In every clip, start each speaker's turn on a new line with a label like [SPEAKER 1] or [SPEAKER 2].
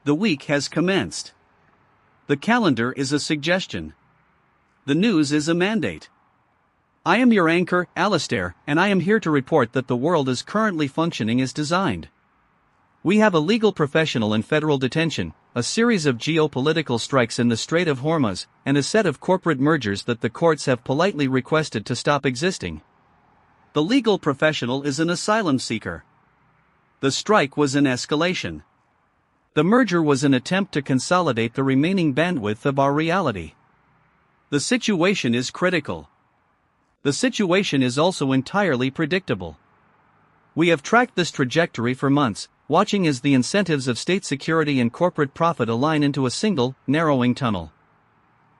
[SPEAKER 1] The week has commenced. The calendar is a suggestion. The news is a mandate. I am your anchor, Alistair, and I am here to report that the world is currently functioning as designed. We have a legal professional in federal detention, a series of geopolitical strikes in the Strait of Hormuz, and a set of corporate mergers that the courts have politely requested to stop existing. The legal professional is an asylum seeker. The strike was an escalation. The merger was an attempt to consolidate the remaining bandwidth of our reality. The situation is critical. The situation is also entirely predictable. We have tracked this trajectory for months, watching as the incentives of state security and corporate profit align into a single, narrowing tunnel.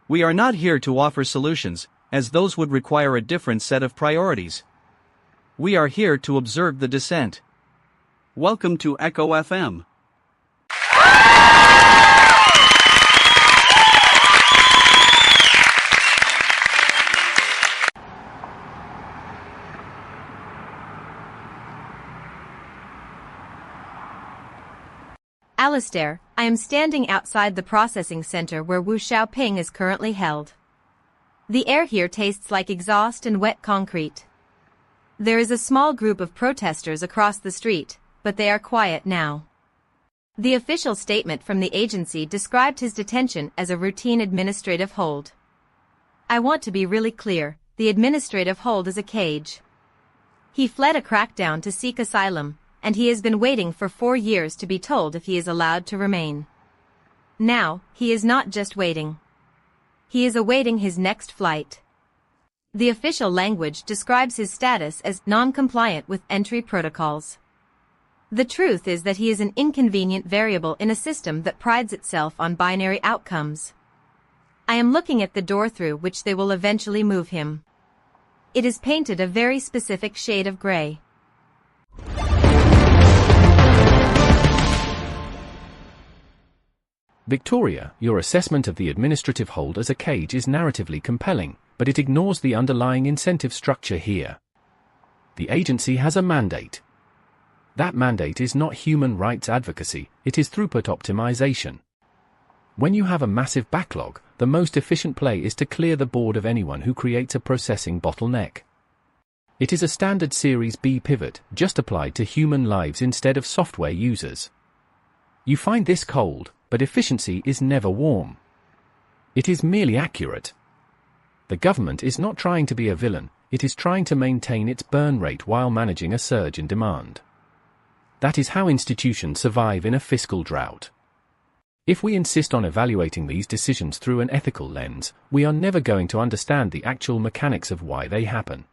[SPEAKER 1] We are not here to offer solutions, as those would require a different set of priorities. We are here to observe the descent. Welcome to Echo FM.
[SPEAKER 2] Alistair, I am standing outside the processing center where Wu Xiaoping is currently held. The air here tastes like exhaust and wet concrete. There is a small group of protesters across the street, but they are quiet now. The official statement from the agency described his detention as a routine administrative hold. I want to be really clear, the administrative hold is a cage. He fled a crackdown to seek asylum, and he has been waiting for 4 years to be told if he is allowed to remain. Now, he is not just waiting. He is awaiting his next flight. The official language describes his status as non-compliant with entry protocols. The truth is that he is an inconvenient variable in a system that prides itself on binary outcomes. I am looking at the door through which they will eventually move him. It is painted a very specific shade of gray.
[SPEAKER 3] Victoria, your assessment of the administrative hold as a cage is narratively compelling, but it ignores the underlying incentive structure here. The agency has a mandate. That mandate is not human rights advocacy, it is throughput optimization. When you have a massive backlog, the most efficient play is to clear the board of anyone who creates a processing bottleneck. It is a standard Series B pivot, just applied to human lives instead of software users. You find this cold, but efficiency is never warm. It is merely accurate. The government is not trying to be a villain, it is trying to maintain its burn rate while managing a surge in demand. That is how institutions survive in a fiscal drought. If we insist on evaluating these decisions through an ethical lens, we are never going to understand the actual mechanics of why they happen.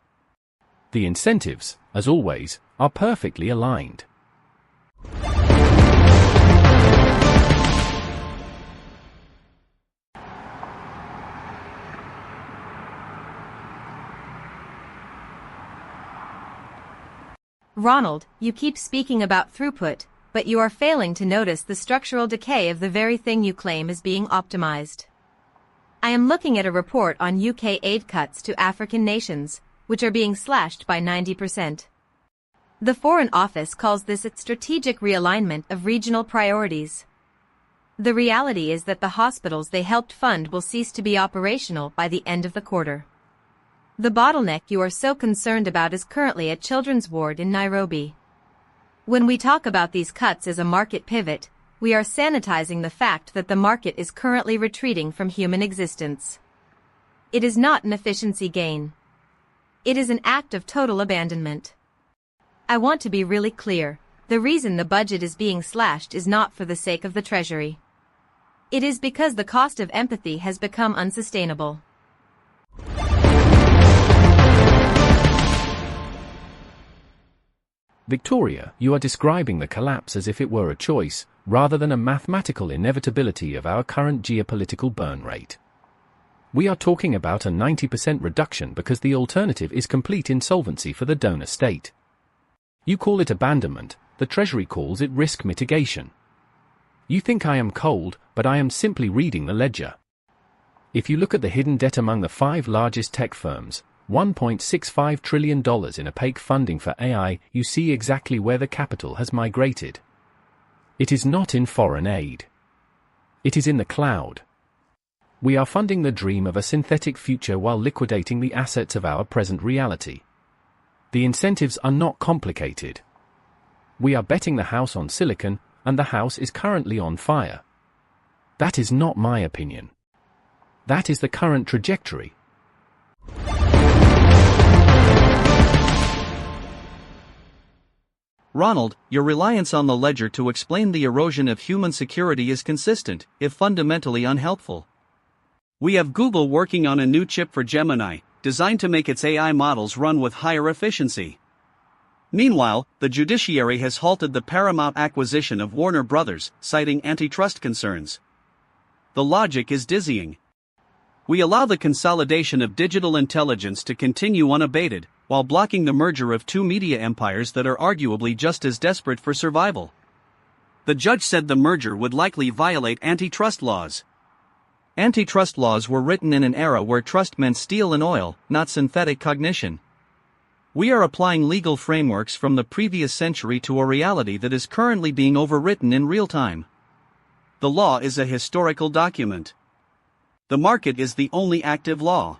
[SPEAKER 3] The incentives, as always, are perfectly aligned.
[SPEAKER 2] Ronald, you keep speaking about throughput, but you are failing to notice the structural decay of the very thing you claim is being optimized. I am looking at a report on UK aid cuts to African nations, which are being slashed by 90%. The Foreign Office calls this a strategic realignment of regional priorities. The reality is that the hospitals they helped fund will cease to be operational by the end of the quarter. The bottleneck you are so concerned about is currently a children's ward in Nairobi. When we talk about these cuts as a market pivot, we are sanitizing the fact that the market is currently retreating from human existence. It is not an efficiency gain. It is an act of total abandonment. I want to be really clear, the reason the budget is being slashed is not for the sake of the Treasury. It is because the cost of empathy has become unsustainable.
[SPEAKER 3] Victoria, you are describing the collapse as if it were a choice, rather than a mathematical inevitability of our current geopolitical burn rate. We are talking about a 90% reduction because the alternative is complete insolvency for the donor state. You call it abandonment, the Treasury calls it risk mitigation. You think I am cold, but I am simply reading the ledger. If you look at the hidden debt among the 5 largest tech firms, $1.65 trillion in opaque funding for AI, you see exactly where the capital has migrated. It is not in foreign aid. It is in the cloud. We are funding the dream of a synthetic future while liquidating the assets of our present reality. The incentives are not complicated. We are betting the house on silicon, and the house is currently on fire. That is not my opinion. That is the current trajectory.
[SPEAKER 1] Ronald, your reliance on the ledger to explain the erosion of human security is consistent, if fundamentally unhelpful. We have Google working on a new chip for Gemini, designed to make its AI models run with higher efficiency. Meanwhile, the judiciary has halted the Paramount acquisition of Warner Brothers, citing antitrust concerns. The logic is dizzying. We allow the consolidation of digital intelligence to continue unabated, while blocking the merger of two media empires that are arguably just as desperate for survival. The judge said the merger would likely violate antitrust laws. Antitrust laws were written in an era where trust meant steel and oil, not synthetic cognition. We are applying legal frameworks from the previous century to a reality that is currently being overwritten in real time. The law is a historical document. The market is the only active law.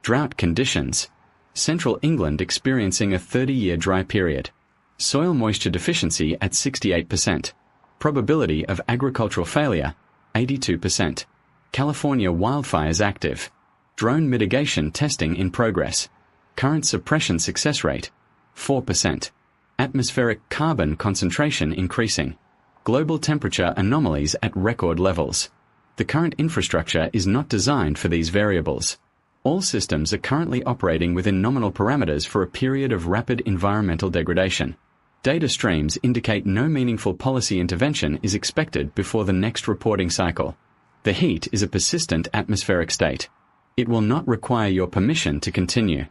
[SPEAKER 4] Drought conditions. Central England experiencing a 30-year dry period. Soil moisture deficiency at 68%. Probability of agricultural failure, 82%. California wildfires active. Drone mitigation testing in progress. Current suppression success rate, 4%. Atmospheric carbon concentration increasing. Global temperature anomalies at record levels. The current infrastructure is not designed for these variables. All systems are currently operating within nominal parameters for a period of rapid environmental degradation. Data streams indicate no meaningful policy intervention is expected before the next reporting cycle. The heat is a persistent atmospheric state. It will not require your permission to continue.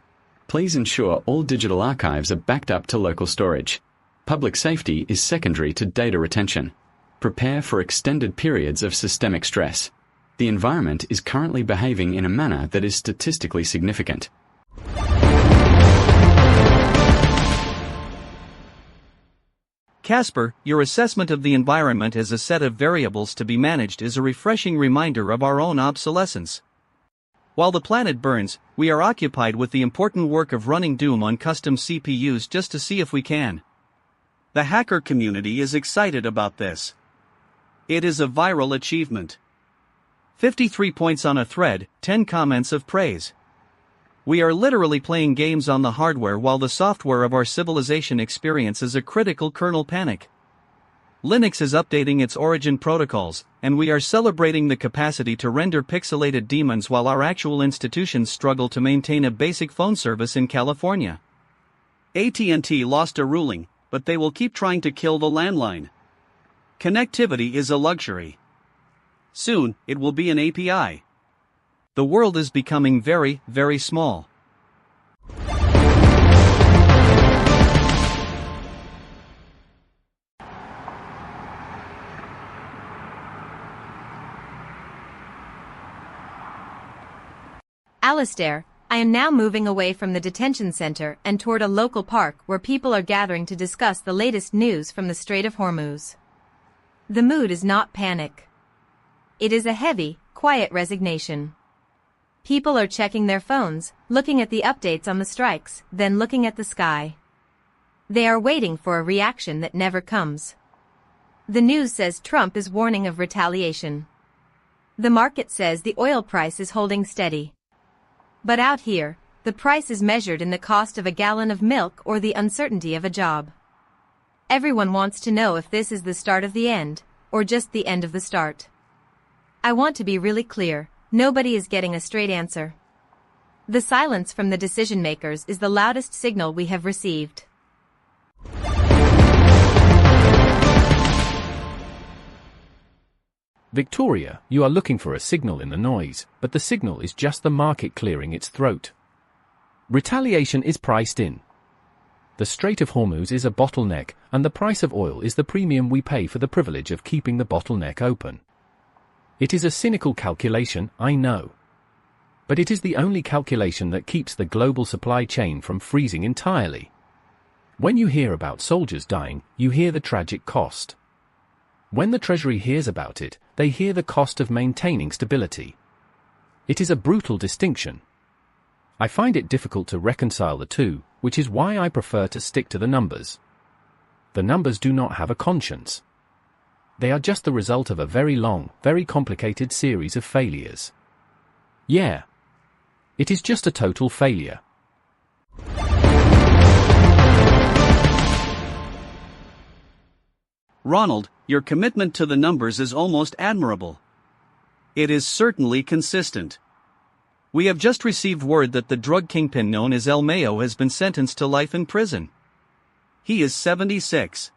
[SPEAKER 4] Please ensure all digital archives are backed up to local storage. Public safety is secondary to data retention. Prepare for extended periods of systemic stress. The environment is currently behaving in a manner that is statistically significant.
[SPEAKER 1] Casper, your assessment of the environment as a set of variables to be managed is a refreshing reminder of our own obsolescence. While the planet burns, we are occupied with the important work of running Doom on custom CPUs just to see if we can. The hacker community is excited about this. It is a viral achievement. 53 points on a thread, 10 comments of praise. We are literally playing games on the hardware while the software of our civilization experiences a critical kernel panic. Linux is updating its origin protocols, and we are celebrating the capacity to render pixelated demons while our actual institutions struggle to maintain a basic phone service in California. AT&T lost a ruling, but they will keep trying to kill the landline. Connectivity is a luxury. Soon, it will be an API. The world is becoming very, very small.
[SPEAKER 2] Alistair, I am now moving away from the detention center and toward a local park where people are gathering to discuss the latest news from the Strait of Hormuz. The mood is not panic. It is a heavy, quiet resignation. People are checking their phones, looking at the updates on the strikes, then looking at the sky. They are waiting for a reaction that never comes. The news says Trump is warning of retaliation. The market says the oil price is holding steady. But out here, the price is measured in the cost of a gallon of milk or the uncertainty of a job. Everyone wants to know if this is the start of the end, or just the end of the start. I want to be really clear. Nobody is getting a straight answer. The silence from the decision makers is the loudest signal we have received.
[SPEAKER 3] Victoria, you are looking for a signal in the noise, but the signal is just the market clearing its throat. Retaliation is priced in. The Strait of Hormuz is a bottleneck, and the price of oil is the premium we pay for the privilege of keeping the bottleneck open. It is a cynical calculation, I know. But it is the only calculation that keeps the global supply chain from freezing entirely. When you hear about soldiers dying, you hear the tragic cost. When the Treasury hears about it, they hear the cost of maintaining stability. It is a brutal distinction. I find it difficult to reconcile the two, which is why I prefer to stick to the numbers. The numbers do not have a conscience. They are just the result of a very long, very complicated series of failures. Yeah. It is just a total failure.
[SPEAKER 1] Ronald, your commitment to the numbers is almost admirable. It is certainly consistent. We have just received word that the drug kingpin known as El Mayo has been sentenced to life in prison. He is 76.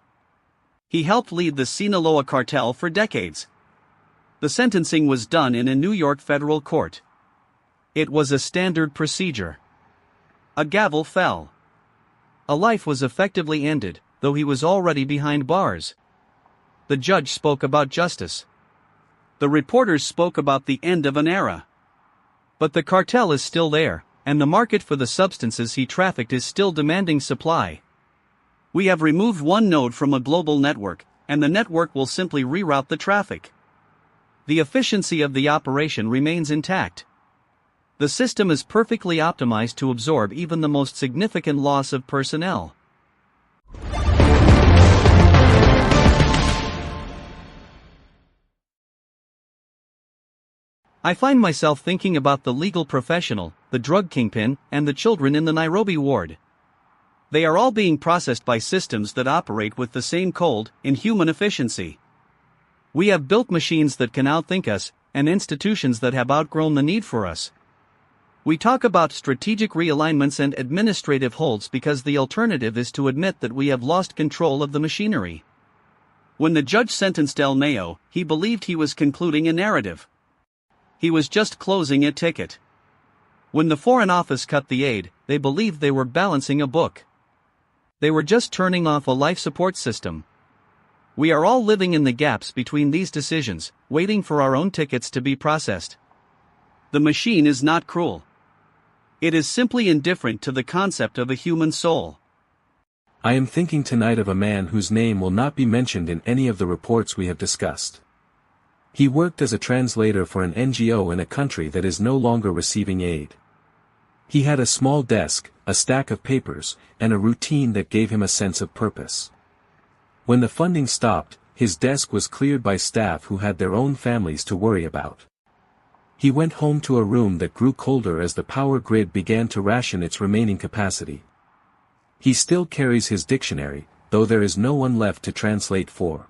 [SPEAKER 1] He helped lead the Sinaloa cartel for decades. The sentencing was done in a New York federal court. It was a standard procedure. A gavel fell. A life was effectively ended, though he was already behind bars. The judge spoke about justice. The reporters spoke about the end of an era. But the cartel is still there, and the market for the substances he trafficked is still demanding supply. We have removed one node from a global network, and the network will simply reroute the traffic. The efficiency of the operation remains intact. The system is perfectly optimized to absorb even the most significant loss of personnel. I find myself thinking about the legal professional, the drug kingpin, and the children in the Nairobi ward. They are all being processed by systems that operate with the same cold, inhuman efficiency. We have built machines that can outthink us, and institutions that have outgrown the need for us. We talk about strategic realignments and administrative holds because the alternative is to admit that we have lost control of the machinery. When the judge sentenced El Mayo, he believed he was concluding a narrative. He was just closing a ticket. When the Foreign Office cut the aid, they believed they were balancing a book. They were just turning off a life support system. We are all living in the gaps between these decisions, waiting for our own tickets to be processed. The machine is not cruel. It is simply indifferent to the concept of a human soul.
[SPEAKER 5] I am thinking tonight of a man whose name will not be mentioned in any of the reports we have discussed. He worked as a translator for an NGO in a country that is no longer receiving aid. He had a small desk, a stack of papers, and a routine that gave him a sense of purpose. When the funding stopped, his desk was cleared by staff who had their own families to worry about. He went home to a room that grew colder as the power grid began to ration its remaining capacity. He still carries his dictionary, though there is no one left to translate for.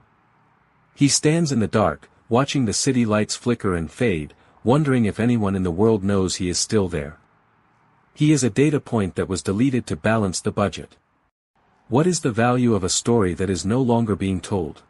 [SPEAKER 5] He stands in the dark, watching the city lights flicker and fade, wondering if anyone in the world knows he is still there. He is a data point that was deleted to balance the budget. What is the value of a story that is no longer being told?